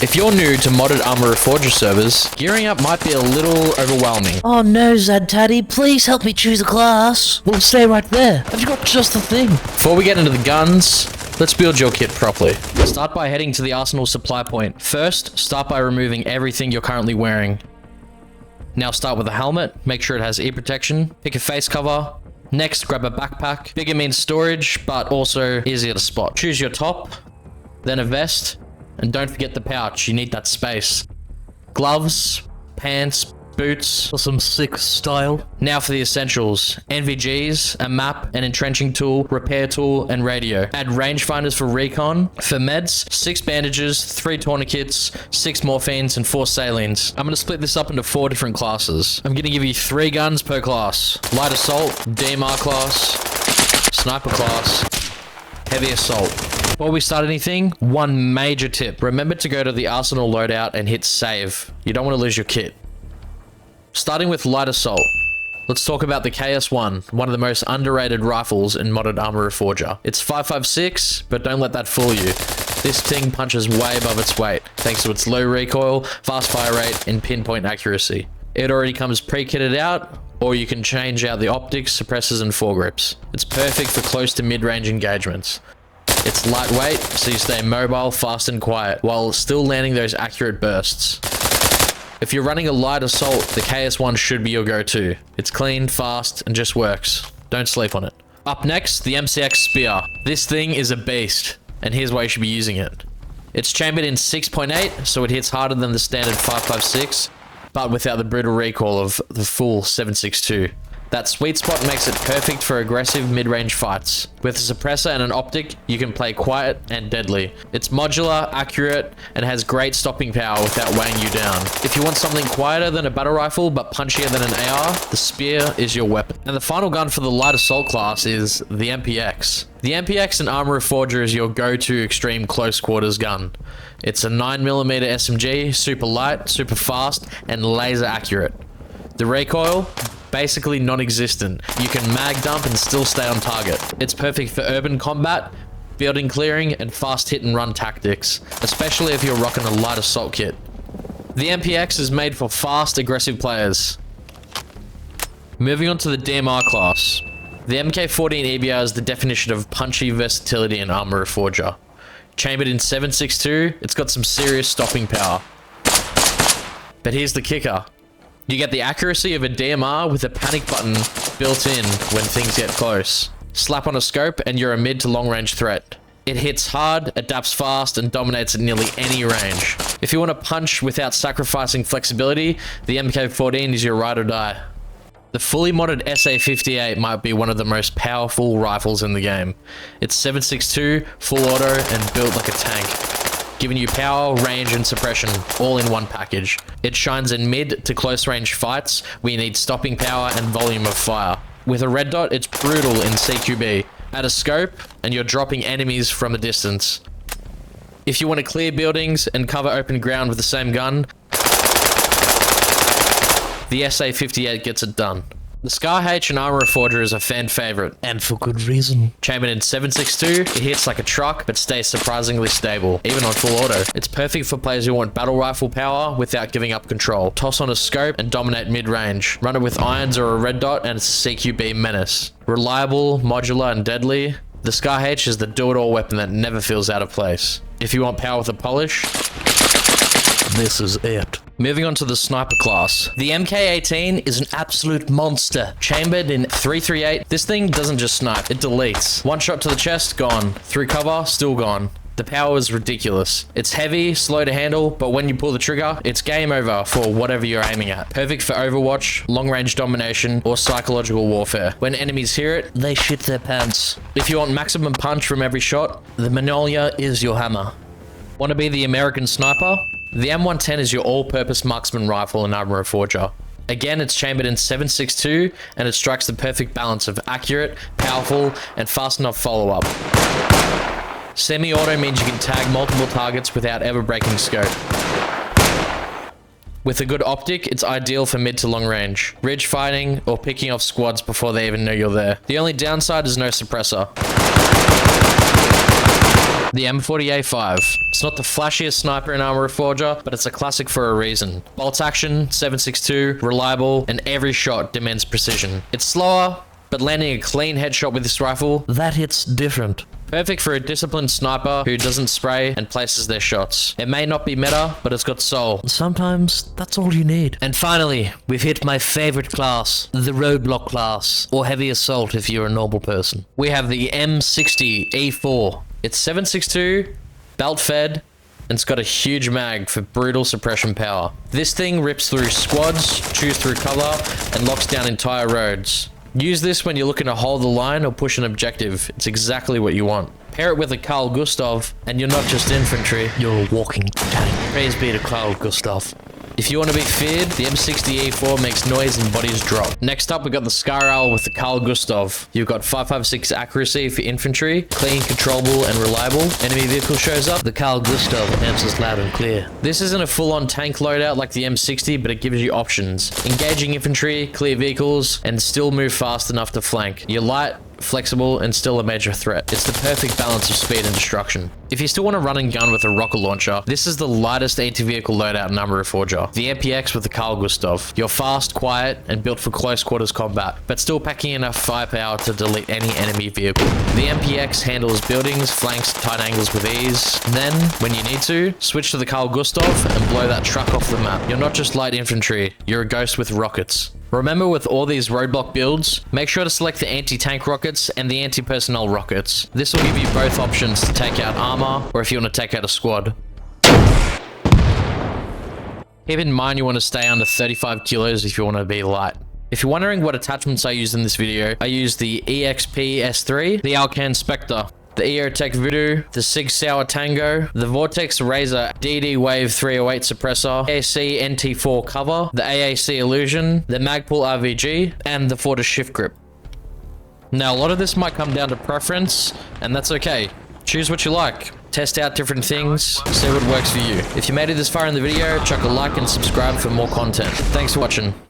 If you're new to modded Arma Reforger servers, gearing up might be a little overwhelming. Oh no, Zadtaddy, please help me choose a class. We'll stay right there. I've got just the thing. Before we get into the guns, let's build your kit properly. Start by heading to the arsenal supply point. First, start by removing everything you're currently wearing. Now start with a helmet, make sure it has ear protection, pick a face cover. Next, grab a backpack. Bigger means storage, but also easier to spot. Choose your top, then a vest. And don't forget the pouch, you need that space. Gloves, pants, boots, for some sick style. Now for the essentials. NVGs, a map, an entrenching tool, repair tool, and radio. Add rangefinders for recon. For meds, 6 bandages, 3 tourniquets, 6 morphines, and 4 salines. I'm going to split this up into 4 different classes. I'm going to give you 3 guns per class. Light assault, DMR class, sniper class, heavy assault. Before we start anything, one major tip. Remember to go to the arsenal loadout and hit save. You don't want to lose your kit. Starting with light assault. Let's talk about the KS-1, one of the most underrated rifles in modded Arma Reforger. It's 5.56, but don't let that fool you. This thing punches way above its weight, thanks to its low recoil, fast fire rate, and pinpoint accuracy. It already comes pre-kitted out, or you can change out the optics, suppressors, and foregrips. It's perfect for close to mid-range engagements. It's lightweight, so you stay mobile, fast, and quiet, while still landing those accurate bursts. If you're running a light assault, the KS-1 should be your go-to. It's clean, fast, and just works. Don't sleep on it. Up next, the MCX Spear. This thing is a beast, and here's why you should be using it. It's chambered in 6.8, so it hits harder than the standard 5.56, but without the brutal recoil of the full 7.62. That sweet spot makes it perfect for aggressive mid-range fights. With a suppressor and an optic, you can play quiet and deadly. It's modular, accurate, and has great stopping power without weighing you down. If you want something quieter than a battle rifle but punchier than an AR, the spear is your weapon. And the final gun for the light assault class is the MPX. The MPX in Arma Reforger is your go-to extreme close quarters gun. It's a 9mm SMG, super light, super fast, and laser accurate. The recoil? Basically non-existent. You can mag dump and still stay on target. It's perfect for urban combat, building clearing, and fast hit and run tactics, especially if you're rocking a light assault kit. The MPX is made for fast, aggressive players. Moving on to the DMR class. The MK14 EBR is the definition of punchy versatility in Arma Reforger. Chambered in 7.62, it's got some serious stopping power. But here's the kicker. You get the accuracy of a DMR with a panic button built in when things get close. Slap on a scope and you're a mid to long range threat. It hits hard, adapts fast, and dominates at nearly any range. If you want to punch without sacrificing flexibility, the MK14 is your ride or die. The fully modded SA58 might be one of the most powerful rifles in the game. It's 7.62, full auto, and built like a tank, giving you power, range, and suppression all in one package. It shines in mid to close range fights where you need stopping power and volume of fire. With a red dot, it's brutal in CQB. Add a scope, and you're dropping enemies from a distance. If you want to clear buildings and cover open ground with the same gun, the SA58 gets it done. The Scar H in Arma Reforger is a fan favorite, and for good reason. Chambered in 7.62, it hits like a truck, but stays surprisingly stable, even on full auto. It's perfect for players who want battle rifle power without giving up control. Toss on a scope and dominate mid-range. Run it with irons or a red dot, and it's a CQB menace. Reliable, modular, and deadly, the Scar H is the do-it-all weapon that never feels out of place. If you want power with a polish, this is it. Moving on to the sniper class. The MK18 is an absolute monster. Chambered in 3.38, this thing doesn't just snipe, it deletes. One shot to the chest, gone. Through cover, still gone. The power is ridiculous. It's heavy, slow to handle, but when you pull the trigger, it's game over for whatever you're aiming at. Perfect for Overwatch, long-range domination, or psychological warfare. When enemies hear it, they shit their pants. If you want maximum punch from every shot, the Mjolnir is your hammer. Want to be the American sniper? The M110 is your all-purpose marksman rifle in Arma Reforger. Again, it's chambered in 7.62, and it strikes the perfect balance of accurate, powerful, and fast enough follow-up. Semi-auto means you can tag multiple targets without ever breaking scope. With a good optic, it's ideal for mid to long range, ridge fighting, or picking off squads before they even know you're there. The only downside is no suppressor. The M40A5. It's not the flashiest sniper in Arma Reforger, but it's a classic for a reason. Bolt action, 7.62, reliable, and every shot demands precision. It's slower, but landing a clean headshot with this rifle, That hits different. perfect for a disciplined sniper who doesn't spray and places their shots. It may not be meta, but it's got soul. Sometimes that's all you need. And finally, we've hit my favorite class, the Roadblock class, or Heavy Assault if you're a normal person. We have the M60E4. It's 7.62, belt fed, and it's got a huge mag for brutal suppression power. This thing rips through squads, chews through cover, and locks down entire roads. Use this when you're looking to hold the line or push an objective. It's exactly what you want. Pair it with a Carl Gustav, and you're not just infantry, You're a walking tank. praise be to Carl Gustav. If you want to be feared, the M60E4 makes noise and bodies drop. Next up, we got the Scar Owl with the Carl Gustav. You've got 5.56 accuracy for infantry, clean, controllable, and reliable. Enemy vehicle shows up, The Carl Gustav answers loud and clear. This isn't a full-on tank loadout like the M60, but it gives you options. Engaging infantry, clear vehicles, and still move fast enough to flank. You're light, flexible, and still a major threat. It's the perfect balance of speed and destruction. If you still want to run and gun with a rocket launcher, this is the lightest anti-vehicle loadout in Arma Reforger. The MPX with the Carl Gustav. You're fast, quiet, and built for close quarters combat, but still packing enough firepower to delete any enemy vehicle. The MPX handles buildings, flanks, tight angles with ease. Then, when you need to, switch to the Carl Gustav and blow that truck off the map. You're not just light infantry, you're a ghost with rockets. Remember, with all these roadblock builds, make sure to select the anti-tank rockets and the anti-personnel rockets. This will give you both options to take out armor, or if you want to take out a squad. Keep in mind you want to stay under 35 kilos if you want to be light. If you're wondering what attachments I used in this video, I used the EXP S3, the Alcan Spectre, the EOTech Voodoo, the Sig Sauer Tango, the Vortex Razor DD Wave 308 suppressor, AAC NT4 cover, the AAC Illusion, the Magpul RVG, and the Fortis Shift Grip. Now, a lot of this might come down to preference, and that's okay. Choose what you like. Test out different things, see what works for you. If you made it this far in the video, chuck a like and subscribe for more content. Thanks for watching.